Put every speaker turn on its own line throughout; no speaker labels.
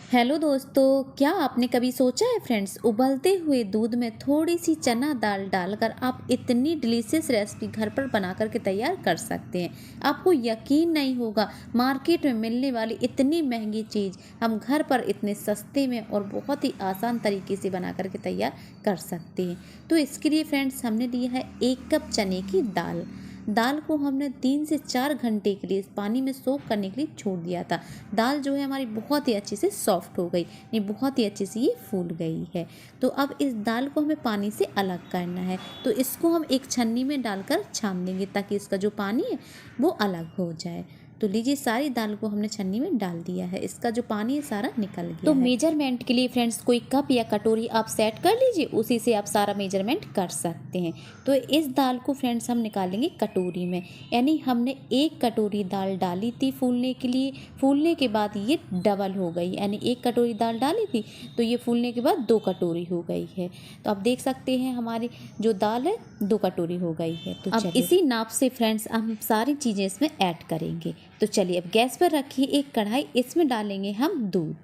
Hello दोस्तों, क्या आपने कभी सोचा है फ्रेंड्स, उबलते हुए दूध में थोड़ी सी चना दाल डालकर आप इतनी डिलीशियस रेसिपी घर पर बना करके तैयार कर सकते हैं। आपको यकीन नहीं होगा, मार्केट में मिलने वाली इतनी महंगी चीज़ हम घर पर इतने सस्ते में और बहुत ही आसान तरीके से बना करके तैयार कर सकते हैं। तो इसके लिए फ्रेंड्स हमने लिया है 1 कप चने की दाल। दाल को हमने 3 से 4 घंटे के लिए पानी में सोक करने के लिए छोड़ दिया था। दाल जो है हमारी बहुत ही अच्छे से सॉफ्ट हो गई, ये बहुत ही अच्छे से ये फूल गई है। तो अब इस दाल को हमें पानी से अलग करना है। तो इसको हम एक छन्नी में डालकर छान देंगे ताकि इसका जो पानी है वो अलग हो जाए। तो लीजिए, सारी दाल को हमने छन्नी में डाल दिया है, इसका जो पानी है सारा निकल गया तो मेजरमेंट के लिए फ्रेंड्स कोई कप या कटोरी आप सेट कर लीजिए, उसी से आप सारा मेजरमेंट कर सकते हैं। तो इस दाल को फ्रेंड्स हम निकालेंगे कटोरी में, यानी हमने 1 कटोरी दाल डाली थी फूलने के लिए। फूलने के बाद ये डबल हो गई, यानी 1 कटोरी दाल डाली थी तो ये फूलने के बाद 2 कटोरी हो गई है। तो आप देख सकते हैं हमारी जो दाल है 2 कटोरी हो गई है। तो अब इसी नाप से फ्रेंड्स हम सारी चीज़ें इसमें ऐड करेंगे। तो चलिए, अब गैस पर रखिए एक कढ़ाई, इसमें डालेंगे हम दूध।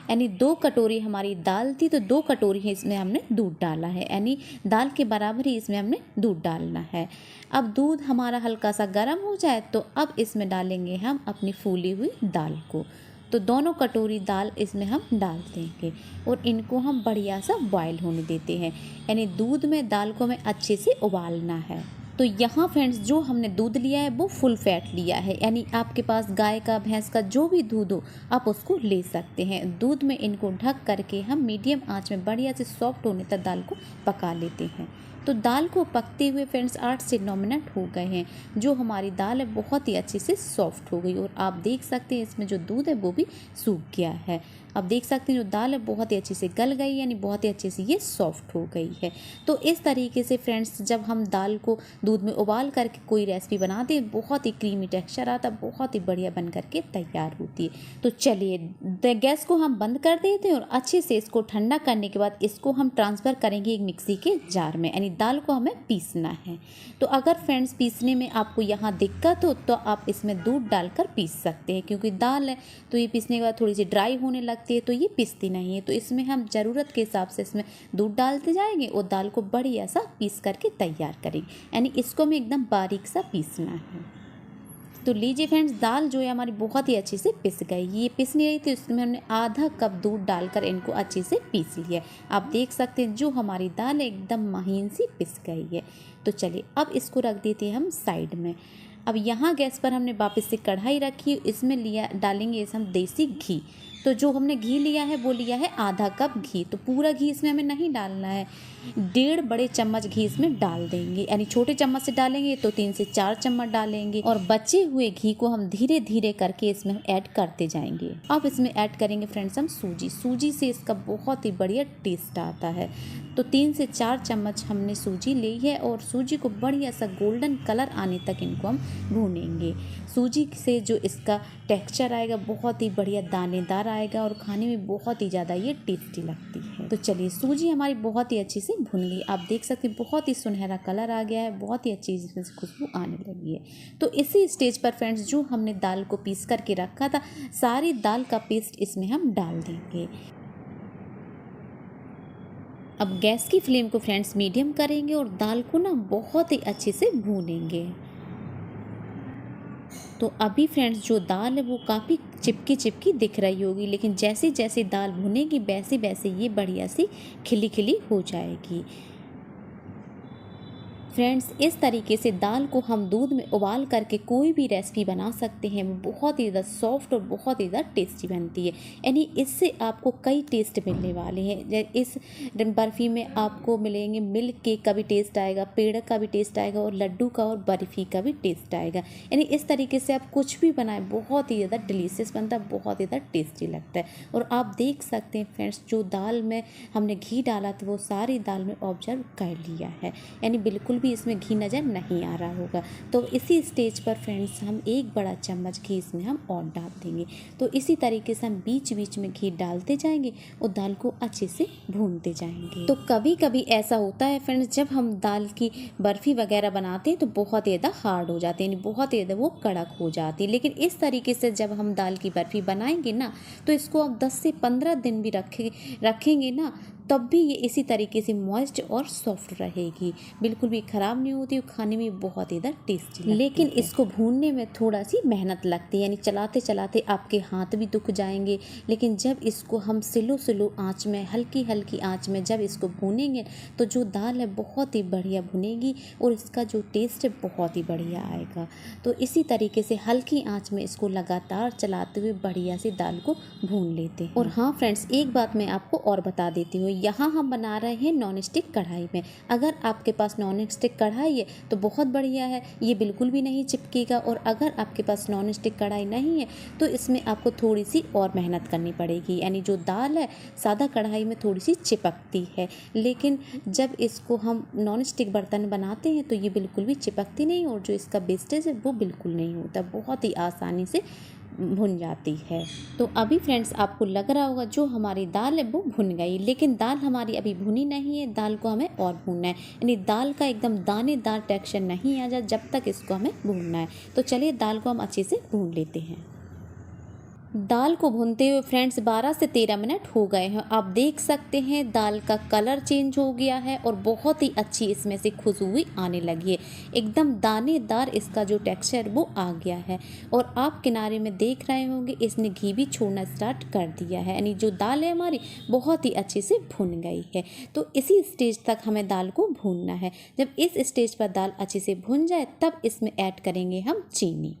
यानी 2 कटोरी हमारी दाल थी तो 2 कटोरी है इसमें हमने दूध डाला है, यानी दाल के बराबर ही इसमें हमने दूध डालना है। अब दूध हमारा हल्का सा गर्म हो जाए तो अब इसमें डालेंगे हम अपनी फूली हुई दाल को। तो दोनों कटोरी दाल इसमें हम डाल देंगे और इनको हम बढ़िया सा बॉयल होने देते हैं, यानी दूध में दाल को हमें अच्छे से उबालना है। तो यहाँ फ्रेंड्स जो हमने दूध लिया है वो फुल फैट लिया है, यानी आपके पास गाय का, भैंस का जो भी दूध हो आप उसको ले सकते हैं। दूध में इनको ढक करके हम मीडियम आंच में बढ़िया से सॉफ्ट होने तक दाल को पका लेते हैं। तो दाल को पकते हुए फ्रेंड्स 8 से 9 मिनट हो गए हैं। जो हमारी दाल है बहुत ही अच्छे से सॉफ्ट हो गई और आप देख सकते हैं इसमें जो दूध है वो भी सूख गया है। अब देख सकते हैं जो दाल है बहुत ही अच्छे से गल गई, यानी बहुत ही अच्छे से ये सॉफ्ट हो गई है। तो इस तरीके से फ्रेंड्स जब हम दाल को दूध में उबाल करके कोई रेसिपी बनाते हैं बहुत ही क्रीमी टेक्सचर आता है, बहुत ही बढ़िया बन करके तैयार होती है। तो चलिए, गैस को हम बंद कर देते हैं और अच्छे से इसको ठंडा करने के बाद इसको हम ट्रांसफ़र करेंगे एक मिक्सी के जार में, यानी दाल को हमें पीसना है। तो अगर फ्रेंड्स पीसने में आपको यहाँ दिक्कत हो तो आप इसमें दूध डालकर पीस सकते हैं, क्योंकि दाल है तो ये पीसने के बाद थोड़ी सी ड्राई होने लगती है तो ये पिसती नहीं है। तो इसमें हम ज़रूरत के हिसाब से इसमें दूध डालते जाएंगे और दाल को बढ़िया सा पीस करके तैयार करेंगे, यानी इसको हमें एकदम बारीक सा पीसना है। तो लीजिए फ्रेंड्स, दाल जो है हमारी बहुत ही अच्छे से पिस गई। ये पिस नहीं रही थी, उसमें हमने आधा कप दूध डालकर इनको अच्छे से पीस लिया। आप देख सकते हैं जो हमारी दाल है एकदम महीन सी पिस गई है। तो चलिए, अब इसको रख देते हैं हम साइड में। अब यहाँ गैस पर हमने वापस से कढ़ाई रखी, इसमें डालेंगे हम देसी घी। तो जो हमने घी लिया है वो लिया है आधा कप घी। तो पूरा घी इसमें हमें नहीं डालना है, 1.5 बड़े चम्मच घी इसमें डाल देंगे, यानी छोटे चम्मच से डालेंगे तो 3 से 4 चम्मच डालेंगे और बचे हुए घी को हम धीरे धीरे करके इसमें हम ऐड करते जाएंगे। अब इसमें ऐड करेंगे फ्रेंड्स हम सूजी से इसका बहुत ही बढ़िया टेस्ट आता है। तो 3 से 4 चम्मच हमने सूजी ली है और सूजी को बढ़िया सा गोल्डन कलर आने तक इनको हम भूनेंगे। सूजी से जो इसका टेक्सचर आएगा बहुत ही बढ़िया दानेदार आएगा और खाने में बहुत ही ज़्यादा ये टेस्टी लगती है। तो चलिए, सूजी हमारी बहुत ही अच्छी से भुन गई। आप देख सकते हैं बहुत ही सुनहरा कलर आ गया है, बहुत ही अच्छी इसमें से खुशबू आने लगी है। तो इसी स्टेज पर फ्रेंड्स जो हमने दाल को पीस करके रखा था, सारी दाल का पेस्ट इसमें हम डाल देंगे। अब गैस की फ्लेम को फ्रेंड्स मीडियम करेंगे और दाल को ना बहुत ही अच्छे से भूनेंगे। तो अभी फ्रेंड्स जो दाल है वो काफ़ी चिपकी चिपकी दिख रही होगी, लेकिन जैसे जैसे दाल भुनेगी वैसे वैसे ये बढ़िया सी खिली खिली हो जाएगी। फ्रेंड्स इस तरीके से दाल को हम दूध में उबाल करके कोई भी रेसिपी बना सकते हैं, वो बहुत ही ज़्यादा सॉफ्ट और बहुत ही ज़्यादा टेस्टी बनती है। यानी इससे आपको कई टेस्ट मिलने वाले हैं। इस बर्फ़ी में आपको मिलेंगे मिल्क केक का भी टेस्ट आएगा, पेड़ा का भी टेस्ट आएगा और लड्डू का और बर्फ़ी का भी टेस्ट आएगा। यानी इस तरीके से आप कुछ भी बनाएं बहुत ही ज़्यादा डिलीशियस बनता है, बहुत ही ज़्यादा टेस्टी लगता है। और आप देख सकते हैं फ्रेंड्स जो दाल में हमने घी डाला था वो सारी दाल में ऑब्जर्व कर लिया है, यानी बिल्कुल बिल्कुल भी इसमें घी नज़र नहीं आ रहा होगा। तो इसी स्टेज पर फ्रेंड्स हम 1 बड़ा चम्मच घी इसमें हम और डाल देंगे। तो इसी तरीके से हम बीच बीच में घी डालते जाएंगे और दाल को अच्छे से भूनते जाएंगे। तो कभी कभी ऐसा होता है फ्रेंड्स, जब हम दाल की बर्फ़ी वगैरह बनाते हैं तो बहुत ज़्यादा हार्ड हो जाती है, यानी बहुत ज़्यादा वो कड़क हो जाती है। लेकिन इस तरीके से जब हम दाल की बर्फ़ी बनाएंगे ना, तो इसको आप 10 से 15 दिन भी रखेंगे ना, तब भी ये इसी तरीके से मॉइस्ट और सॉफ्ट रहेगी, बिल्कुल भी ख़राब नहीं होती और खाने में बहुत ज़्यादा टेस्टी लगती है। लेकिन इसको भूनने में थोड़ा सी मेहनत लगती है, यानी चलाते चलाते आपके हाथ भी दुख जाएंगे। लेकिन जब इसको हम स्लो आंच में, हल्की हल्की आंच में जब इसको भूनेंगे तो जो दाल है बहुत ही बढ़िया भुनेगी और इसका जो टेस्ट है बहुत ही बढ़िया आएगा। तो इसी तरीके से हल्की आंच में इसको लगातार चलाते हुए बढ़िया से दाल को भून लेते हैं। और हाँ फ्रेंड्स, एक बात मैं आपको और बता देती हूँ, यहाँ हम बना रहे हैं नॉन स्टिक कढ़ाई में। अगर आपके पास नॉन स्टिक कढ़ाई है तो बहुत बढ़िया है, ये बिल्कुल भी नहीं चिपकेगा। और अगर आपके पास नॉन स्टिक कढ़ाई नहीं है तो इसमें आपको थोड़ी सी और मेहनत करनी पड़ेगी, यानी जो दाल है सादा कढ़ाई में थोड़ी सी चिपकती है, लेकिन जब इसको हम नॉन स्टिक बर्तन बनाते हैं तो ये बिल्कुल भी चिपकती नहीं और जो इसका वेस्टेज है वो बिल्कुल नहीं होता, बहुत ही आसानी से भुन जाती है। तो अभी फ्रेंड्स आपको लग रहा होगा जो हमारी दाल है वो भुन गई, लेकिन दाल हमारी अभी भुनी नहीं है, दाल को हमें और भूनना है, यानी दाल का एकदम दानेदार टेक्सचर नहीं आ जाए जब तक इसको हमें भूनना है। तो चलिए दाल को हम अच्छे से भून लेते हैं। दाल को भूनते हुए फ्रेंड्स 12 से 13 मिनट हो गए हैं। आप देख सकते हैं दाल का कलर चेंज हो गया है और बहुत ही अच्छी इसमें से खुशबू आने लगी है, एकदम दानेदार इसका जो टेक्सचर वो आ गया है। और आप किनारे में देख रहे होंगे इसने घी भी छोड़ना स्टार्ट कर दिया है, यानी जो दाल है हमारी बहुत ही अच्छे से भुन गई है। तो इसी स्टेज तक हमें दाल को भूनना है। जब इस स्टेज पर दाल अच्छे से भुन जाए तब इसमें ऐड करेंगे हम चीनी।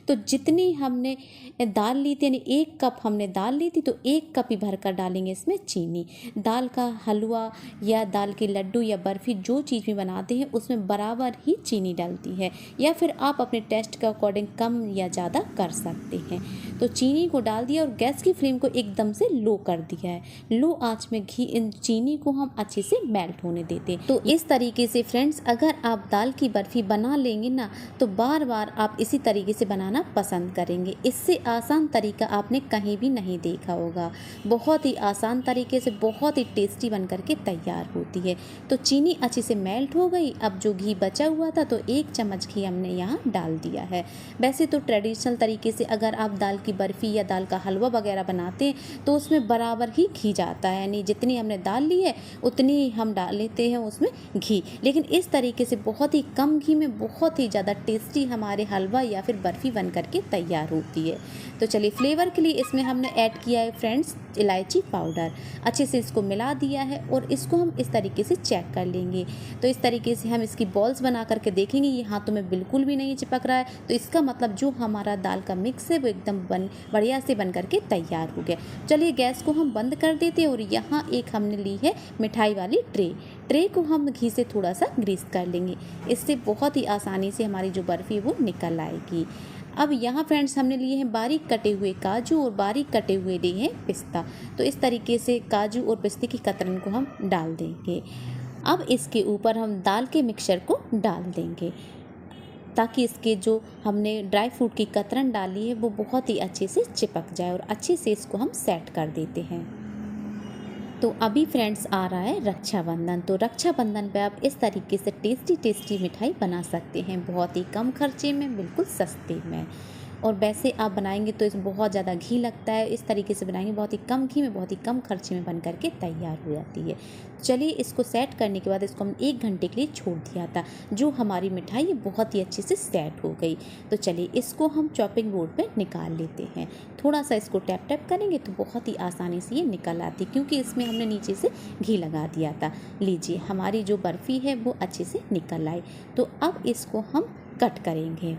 तो जितनी हमने दाल ली थी, यानी 1 कप हमने दाल ली थी तो 1 कप ही भरकर डालेंगे इसमें चीनी। दाल का हलवा या दाल के लड्डू या बर्फ़ी जो चीज़ भी बनाते हैं उसमें बराबर ही चीनी डलती है, या फिर आप अपने टेस्ट के अकॉर्डिंग कम या ज़्यादा कर सकते हैं। तो चीनी को डाल दिया और गैस की फ्लेम को एकदम से लो कर दिया है। लो आंच में इन चीनी को हम अच्छे से मेल्ट होने देते हैं। तो इस तरीके से फ्रेंड्स अगर आप दाल की बर्फ़ी बना लेंगे ना तो बार बार आप इसी तरीके से बनाना पसंद करेंगे। इससे आसान तरीका आपने कहीं भी नहीं देखा होगा, बहुत ही आसान तरीके से बहुत ही टेस्टी बन करके तैयार होती है। तो चीनी अच्छे से मेल्ट हो गई। अब जो घी बचा हुआ था तो 1 चम्मच घी हमने यहाँ डाल दिया है। वैसे तो ट्रेडिशनल तरीके से अगर आप दाल की बर्फ़ी या दाल का हलवा वगैरह बनाते हैं तो उसमें बराबर ही घी जाता है, यानी जितनी हमने दाल ली है उतनी ही हम डाल लेते हैं उसमें घी। लेकिन इस तरीके से बहुत ही कम घी में बहुत ही ज़्यादा टेस्टी हमारे हलवा या फिर बर्फ़ी बन करके तैयार होती है। तो चलिए फ्लेवर के लिए इसमें हमने ऐड किया है फ्रेंड्स इलायची पाउडर। अच्छे से इसको मिला दिया है और इसको हम इस तरीके से चेक कर लेंगे। तो इस तरीके से हम इसकी बॉल्स बना करके देखेंगे, ये हाथों में बिल्कुल भी नहीं चिपक रहा है, तो इसका मतलब जो हमारा दाल का मिक्स है वो एकदम बढ़िया से बन करके तैयार हो गया। चलिए गैस को हम बंद कर देते हैं और यहाँ एक हमने ली है मिठाई वाली ट्रे को हम घी से थोड़ा सा ग्रीस कर लेंगे। इससे बहुत ही आसानी से हमारी जो बर्फ़ी है वो निकल आएगी। अब यहाँ फ्रेंड्स हमने लिए हैं बारीक कटे हुए काजू और बारीक कटे हुए लिए हैं पिस्ता। तो इस तरीके से काजू और पिस्ते की कतरन को हम डाल देंगे। अब इसके ऊपर हम दाल के मिक्सचर को डाल देंगे ताकि इसके जो हमने ड्राई फ्रूट की कतरन डाली है वो बहुत ही अच्छे से चिपक जाए और अच्छे से इसको हम सेट कर देते हैं। तो अभी फ्रेंड्स आ रहा है रक्षाबंधन, तो रक्षाबंधन पे आप इस तरीके से टेस्टी मिठाई बना सकते हैं, बहुत ही कम खर्चे में, बिल्कुल सस्ते में। और वैसे आप बनाएंगे तो इसमें बहुत ज़्यादा घी लगता है, इस तरीके से बनाएंगे बहुत ही कम घी में बहुत ही कम खर्चे में बन करके तैयार हो जाती है। चलिए इसको सेट करने के बाद इसको हम 1 घंटे के लिए छोड़ दिया था, जो हमारी मिठाई है बहुत ही अच्छे से सेट हो गई। तो चलिए इसको हम चॉपिंग बोर्ड पे निकाल लेते हैं। थोड़ा सा इसको टैप टैप करेंगे तो बहुत ही आसानी से ये निकल आती, क्योंकि इसमें हमने नीचे से घी लगा दिया था। लीजिए हमारी जो बर्फ़ी है वो अच्छे से निकल आई। तो अब इसको हम कट करेंगे।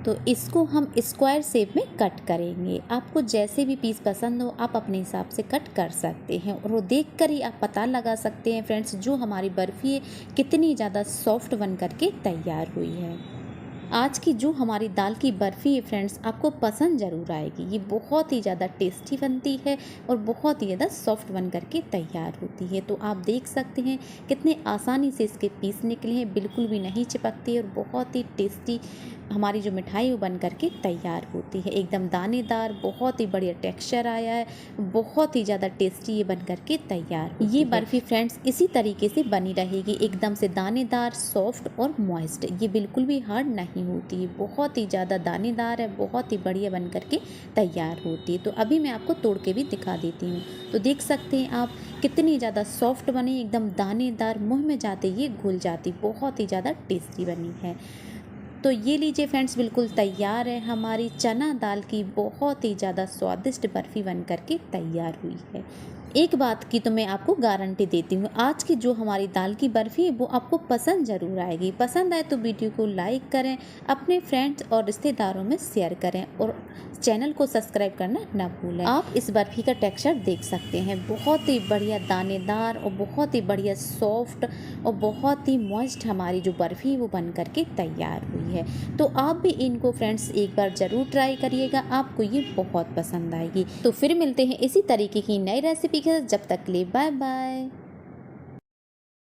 तो इसको हम स्क्वायर शेप में कट करेंगे। आपको जैसे भी पीस पसंद हो आप अपने हिसाब से कट कर सकते हैं और वो देख कर ही आप पता लगा सकते हैं फ्रेंड्स जो हमारी बर्फ़ी है कितनी ज़्यादा सॉफ्ट बन करके तैयार हुई है। आज की जो हमारी दाल की बर्फ़ी है फ्रेंड्स, आपको पसंद ज़रूर आएगी। ये बहुत ही ज़्यादा टेस्टी बनती है और बहुत ही ज़्यादा सॉफ्ट बन कर के तैयार होती है। तो आप देख सकते हैं कितने आसानी से इसके पीस निकले हैं, बिल्कुल भी नहीं चिपकती और बहुत ही टेस्टी हमारी जो मिठाई वो बन कर के तैयार होती है। एकदम दानेदार, बहुत ही बढ़िया टेक्सचर आया है, बहुत ही ज़्यादा टेस्टी ये बन कर के तैयार होती ये बर्फ़ी फ्रेंड्स इसी तरीके से बनी रहेगी, एकदम से दानेदार, सॉफ्ट और मॉइस्ट। ये बिल्कुल भी हार्ड नहीं होती है, बहुत ही ज़्यादा दानेदार है, बहुत ही बढ़िया बन कर के तैयार होती है। तो अभी मैं आपको तोड़ के भी दिखा देती हूँ। तो देख सकते हैं आप कितनी ज़्यादा सॉफ्ट बनी, एकदम दानेदार, मुँह में जाते ये घुल जाती, बहुत ही ज़्यादा टेस्टी बनी है। तो ये लीजिए फ्रेंड्स, बिल्कुल तैयार है हमारी चना दाल की बहुत ही ज़्यादा स्वादिष्ट बर्फ़ी बन कर के तैयार हुई है। एक बात की तो मैं आपको गारंटी देती हूँ, आज की जो हमारी दाल की बर्फ़ी है वो आपको पसंद ज़रूर आएगी। पसंद आए तो वीडियो को लाइक करें, अपने फ्रेंड्स और रिश्तेदारों में शेयर करें और चैनल को सब्सक्राइब करना ना भूलें। आप इस बर्फ़ी का टेक्सचर देख सकते हैं, बहुत ही बढ़िया दानेदार और बहुत ही बढ़िया सॉफ्ट और बहुत ही मॉइस्ट हमारी जो बर्फ़ी वो बन कर के तैयार हुई है। तो आप भी इनको फ्रेंड्स एक बार ज़रूर ट्राई करिएगा, आपको ये बहुत पसंद आएगी। तो फिर मिलते हैं इसी तरीके की नई रेसिपी के साथ, जब तक के लिए बाय बाय।